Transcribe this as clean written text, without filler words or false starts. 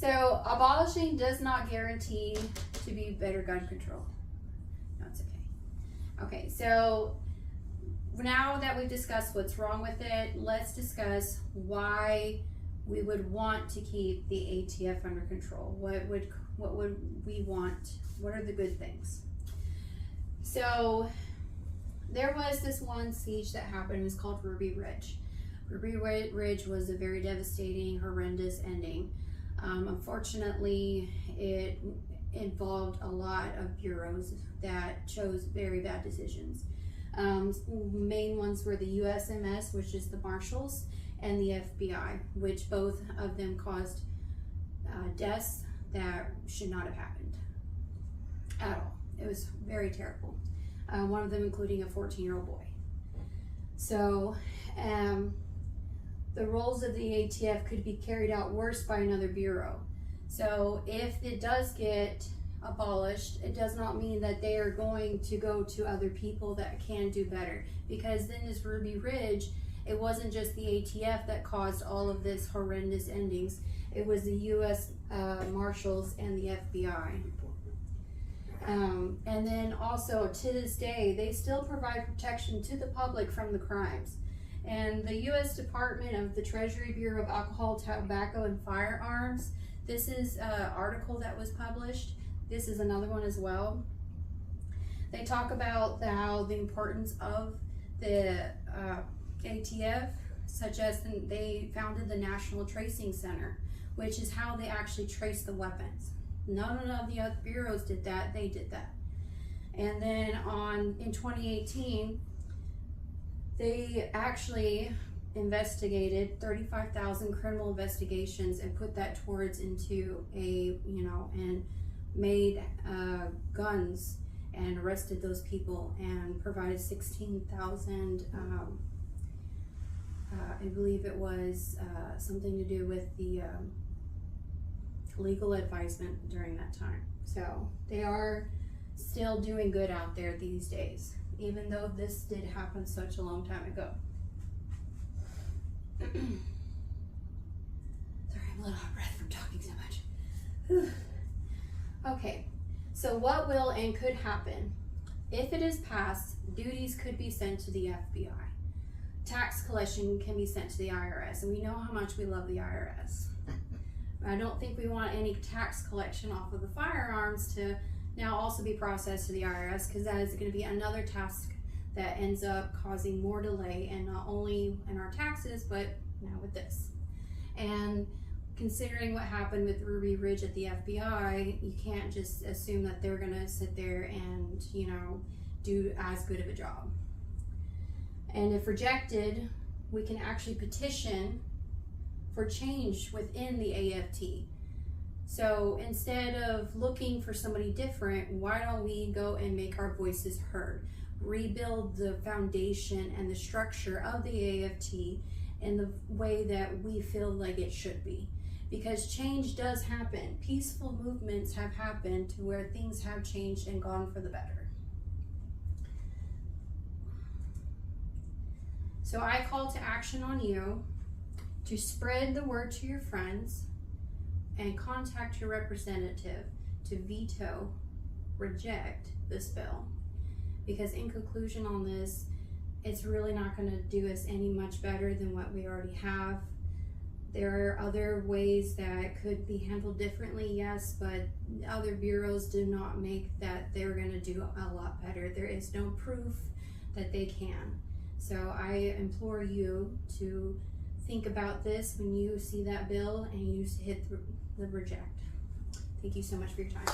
So abolishing does not guarantee to be better gun control. No, it's okay. Okay, so now that we've discussed what's wrong with it, let's discuss why we would want to keep the ATF under control. What would we want? What are the good things? So there was this one siege that happened. It was called Ruby Ridge. Ruby Ridge was a very devastating, horrendous ending. Unfortunately, it involved a lot of bureaus that chose very bad decisions. Main ones were the USMS, which is the Marshals, and the FBI, which both of them caused deaths that should not have happened at all. It was very terrible. One of them including a 14-year-old boy. So the roles of the ATF could be carried out worse by another bureau. So if it does get abolished, it does not mean that they are going to go to other people that can do better. Because then this Ruby Ridge, it wasn't just the ATF that caused all of this horrendous endings. It was the US Marshals and the FBI. And then also to this day, they still provide protection to the public from the crimes. And the U.S. Department of the Treasury Bureau of Alcohol, Tobacco, and Firearms, this is an article that was published. This is another one as well. They talk about how the importance of the ATF, such as they founded the National Tracing Center, which is how they actually trace the weapons. None of the other bureaus did that, they did that. And then in 2018, they actually investigated 35,000 criminal investigations and put that towards into and made guns and arrested those people and provided 16,000, I believe it was something to do with the legal advisement during that time. So they are still doing good out there these days, even though this did happen such a long time ago. Sorry, I'm a little out of breath from talking so much. Okay, so what will and could happen? If it is passed, duties could be sent to the FBI. Tax collection can be sent to the IRS, and we know how much we love the IRS. I don't think we want any tax collection off of the firearms to now also be processed to the IRS, because that is going to be another task that ends up causing more delay, and not only in our taxes, but now with this. And considering what happened with Ruby Ridge at the FBI, you can't just assume that they're going to sit there and, do as good of a job. And if rejected, we can actually petition for change within the AFT. So instead of looking for somebody different, why don't we go and make our voices heard? Rebuild the foundation and the structure of the AFT in the way that we feel like it should be. Because change does happen. Peaceful movements have happened to where things have changed and gone for the better. So I call to action on you to spread the word to your friends and contact your representative to veto, reject this bill. Because in conclusion on this, it's really not going to do us any much better than what we already have. There are other ways that could be handled differently, yes, but other bureaus do not make that they're going to do a lot better. There is no proof that they can. So I implore you to think about this when you see that bill and you hit the reject. Thank you so much for your time.